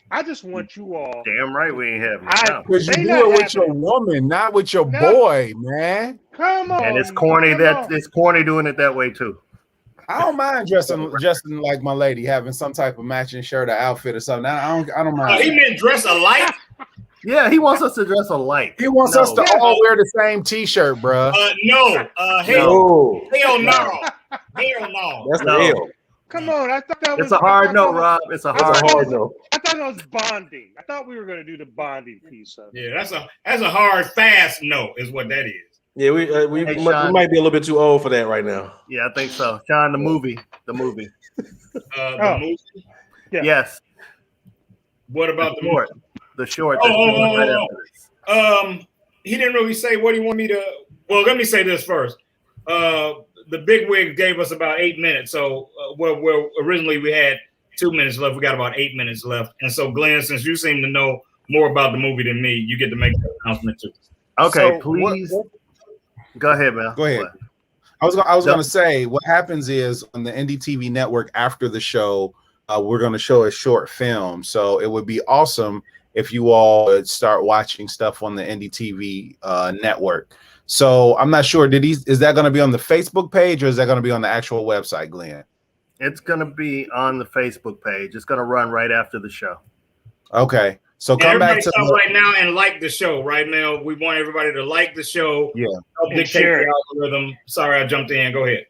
I just want you all. Damn right we ain't having it. Because you do it with your woman, not with your boy, man. Come on. And it's corny it's corny doing it that way too. I don't mind dressing like my lady, having some type of matching shirt or outfit or something. I don't mind. He meant dress alike? Yeah, he wants us to dress alike. He wants us to all wear the same T-shirt, bro. No. Hell no. That's the hell. Come on, I thought that was. It's a hard no, Rob. It's a hard no. I thought it was bonding. I thought we were going to do the bonding piece of it. Yeah, that's a hard, fast no, is what that is. Yeah, we might be a little bit too old for that right now. Yeah, I think so. Shawn, the movie. The movie? Yeah. Yes. What about the short? The short. He didn't really say what he wanted me to. Well, let me say this first. The big wig gave us about 8 minutes. So where originally we had 2 minutes left, we got about 8 minutes left. And so, Glenn, since you seem to know more about the movie than me, you get to make the announcement too. Okay, so please. Go ahead, man. Go ahead. I was going to say what happens is on the NDTV network after the show, we're going to show a short film. So it would be awesome if you all would start watching stuff on the NDTV network. So I'm not sure. Is that going to be on the Facebook page or is that going to be on the actual website, Glenn? It's going to be on the Facebook page. It's going to run right after the show. Okay. So come back to right now and like the show right now. We want everybody to like the show. Yeah. Help dictate the algorithm. Sorry, I jumped in. Go ahead.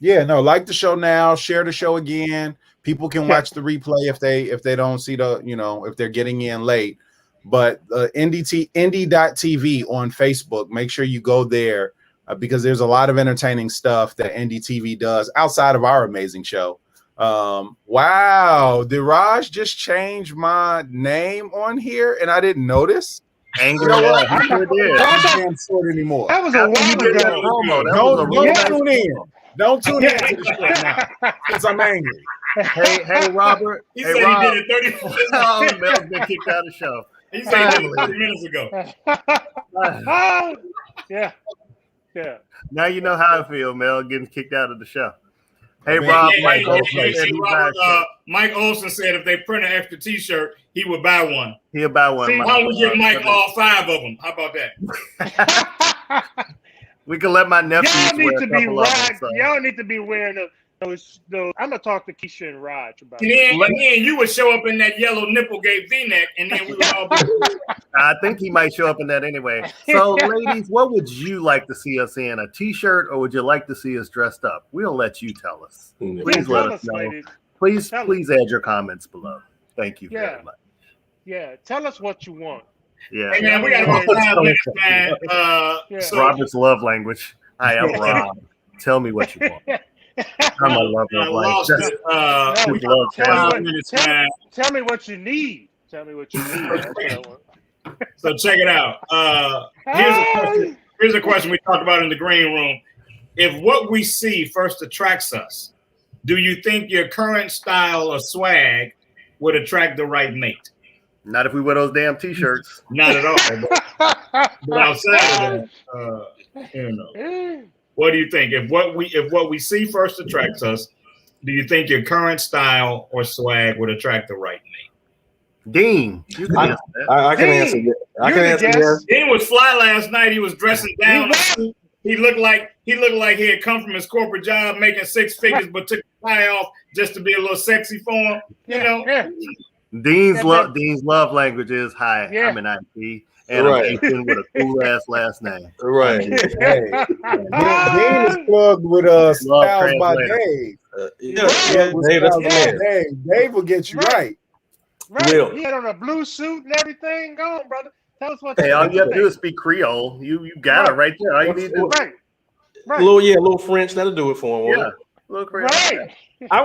Yeah, no, like the show now. Share the show again. People can watch the replay if they don't see if they're getting in late. But indie.tv on Facebook, make sure you go there because there's a lot of entertaining stuff that NDTV does outside of our amazing show. Wow, did Raj just change my name on here and I didn't notice? Angry. I sure did. I can't sort anymore. That was a while ago. Don't tune in to the show now because I'm angry. Hey, Robert. He said Rob. He did it 30 minutes ago. Mel's been kicked out of the show. He said he did it 30 minutes ago. Yeah. Now you know how I feel, Mel, getting kicked out of the show. Hey, Rob. Robert, Mike Olson said if they print an extra T-shirt, he would buy one. He'll buy one. See, why don't we give Mike all 5 of them? How about that? We can let my nephew. Y'all need to be Y'all need to be wearing those. I'm gonna talk to Keisha and Raj about it. And then you would show up in that yellow nipplegate V-neck, and then we would all be. I think he might show up in that anyway. So, ladies, what would you like to see us in? A T-shirt, or would you like to see us dressed up? We'll let you tell us. Please let us know. Ladies. Please add your comments below. Thank you very much. Yeah, tell us what you want. Yeah. Hey, man, we got about 5 minutes, man. So, Robert's love language. Hi, I'm Rob. Tell me what you want. I'm a love lost language. it. We got 5 minutes, man. Tell me what you need. Tell me what you need. That's what I want. So check it out. Here's a question we talked about in the green room. If what we see first attracts us, do you think your current style or swag would attract the right mate? Not if we wear those damn t-shirts. Not at all. But outside of that, what do you think? If what we see first attracts us, do you think your current style or swag would attract the right mate? Dean, you can answer that. I can answer that. I can answer that. Dean was fly last night. He was dressing down. He looked like he had come from his corporate job making 6 figures, but took the tie off just to be a little sexy for him. You know. Yeah. Dean's love language is hi. Yeah. I'm an IT, and I'm with a cool ass last name. Right. Hey, Dean is plugged with Styles by Dave. Dave will get you right. Right. He had on a blue suit and everything. Go on, brother. Tell us what. Hey, all you have to do is speak Creole. You got it right there. All you need to do. Right. A little French. That'll do it for him. Yeah. A little Creole. Right. I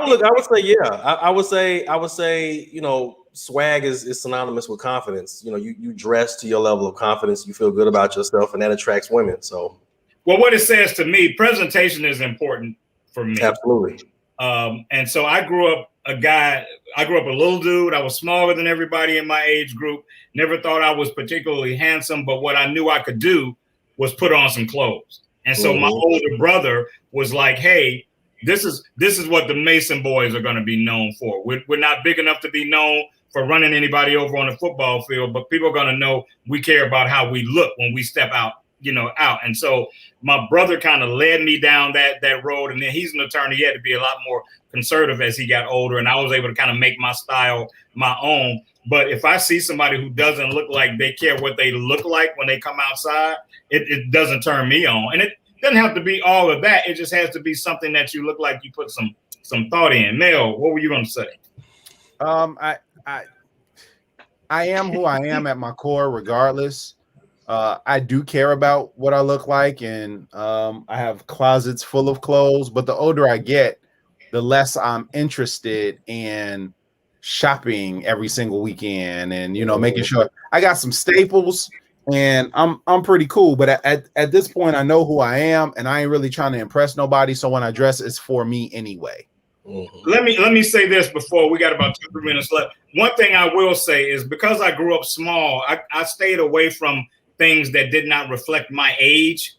would say, you know, swag is synonymous with confidence. You know, you dress to your level of confidence. You feel good about yourself, and that attracts women. So, well, what it says to me, presentation is important for me. Absolutely. And so I grew up a little dude. I was smaller than everybody in my age group. Never thought I was particularly handsome, but what I knew I could do was put on some clothes. And so my older brother was like, hey, this is what the Mason boys are going to be known for. We're not big enough to be known for running anybody over on the football field, but people are going to know we care about how we look when we step out. And so my brother kind of led me down that road. And then he's an attorney. He had to be a lot more conservative as he got older. And I was able to kind of make my style my own. But if I see somebody who doesn't look like they care what they look like when they come outside, it doesn't turn me on. And it doesn't have to be all of that. It just has to be something that you look like you put some thought in. Mel, what were you going to say? I am who I am at my core, regardless. I do care about what I look like, and I have closets full of clothes. But the older I get, the less I'm interested in shopping every single weekend, and making sure I got some staples, and I'm pretty cool. But at this point, I know who I am, and I ain't really trying to impress nobody. So when I dress, it's for me anyway. Mm-hmm. Let me say this before we got about 2-3 minutes left. One thing I will say is because I grew up small, I stayed away from things that did not reflect my age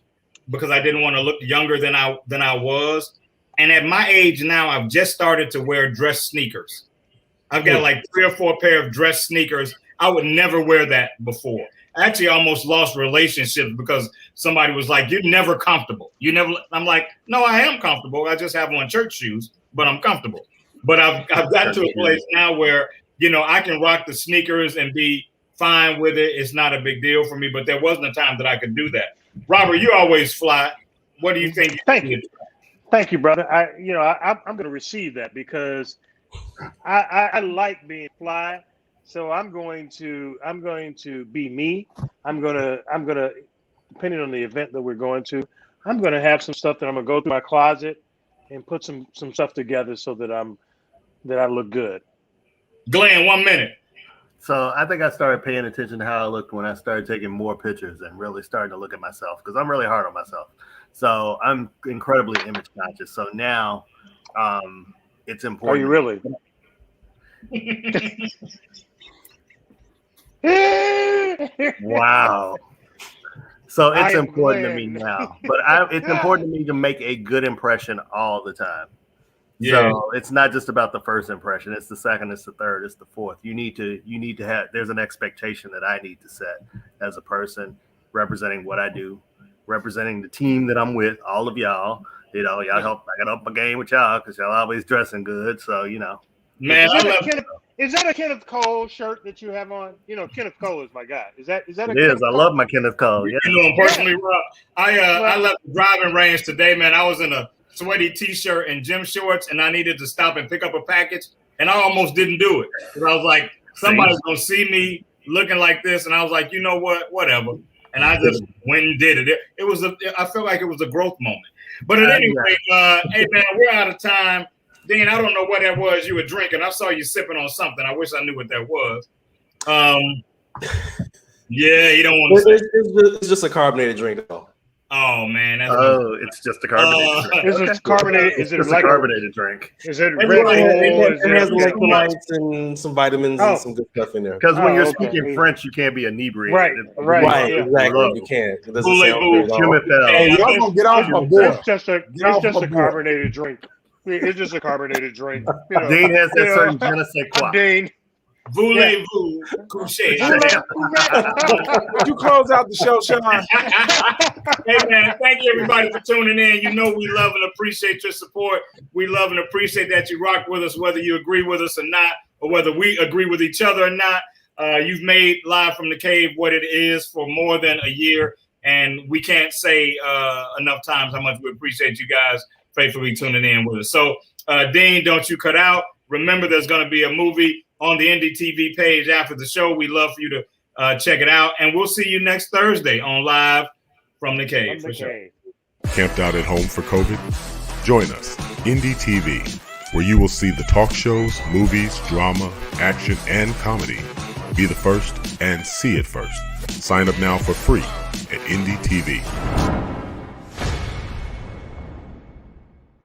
because I didn't want to look younger than I was. And at my age now, I've just started to wear dress sneakers. I've got like 3 or 4 pair of dress sneakers. I would never wear that before. I actually almost lost relationships because somebody was like, "You're never comfortable. You never." I'm like, "No, I am comfortable. I just have on church shoes, but I'm comfortable." But I've got to a place now where I can rock the sneakers and be fine with it. It's not a big deal for me. But there wasn't a time that I could do that. Robert, you always fly. What do you think? Thank you, brother. I'm going to receive that because I like being fly. So I'm going to be me. I'm gonna depending on the event that we're going to, I'm gonna have some stuff that I'm gonna go through my closet and put some stuff together so that I look good. Glenn, 1 minute. So I think I started paying attention to how I looked when I started taking more pictures and really starting to look at myself because I'm really hard on myself. So I'm incredibly image conscious. So now it's important. Are you really? Wow. So it's important to me now, but it's important to me to make a good impression all the time. Yeah. So it's not just about the first impression. It's the second, it's the third, it's the fourth. You need to have, there's an expectation that I need to set as a person representing what I do, representing the team that I'm with, all of y'all. Y'all help I got up my game with y'all because y'all always dressing good. So, Man, is that a Kenneth Cole shirt that you have on? Kenneth Cole is my guy. Is that? It is. I love my Kenneth Cole. Yeah. Personally, Rob, I left the driving range today, man. I was in a sweaty t-shirt and gym shorts, and I needed to stop and pick up a package. and I almost didn't do it because I was like, somebody's gonna see me looking like this, and I was like, you know what, whatever. And I just went and did it. I felt like it was a growth moment. But at any rate, hey man, we're out of time. Dean, I don't know what that was you were drinking. I saw you sipping on something. I wish I knew what that was. Yeah, you don't want to say. It's just a carbonated drink, though. Oh man, it's just a carbonated drink. Is it carbonated? Is it like a carbonated drink? Is it Red Bull? Bull? It has electrolytes and some vitamins and some good stuff in there. Because when you're speaking French, you can't be inebriated. Right, exactly. You can't. It doesn't sound good at all. Hey, y'all gonna get off my board. It's just a carbonated drink. It's just a carbonated drink. You know, Dean has that certain je ne sais quoi. Dean. Voulez-vous coucher? Would you close out the show, Shawn? Hey man, thank you everybody for tuning in. You know we love and appreciate your support. We love and appreciate that you rock with us, whether you agree with us or not, or whether we agree with each other or not. You've made Live from the Cave what it is for more than a year, and we can't say enough times how much we appreciate you guys faithfully tuning in with us. So, Dean, don't you cut out. Remember, there's going to be a movie on the NDTV page after the show. We'd love for you to check it out. And we'll see you next Thursday on Live from the Cave. For sure. Camped out at home for COVID? Join us, NDTV, where you will see the talk shows, movies, drama, action, and comedy. Be the first and see it first. Sign up now for free at NDTV.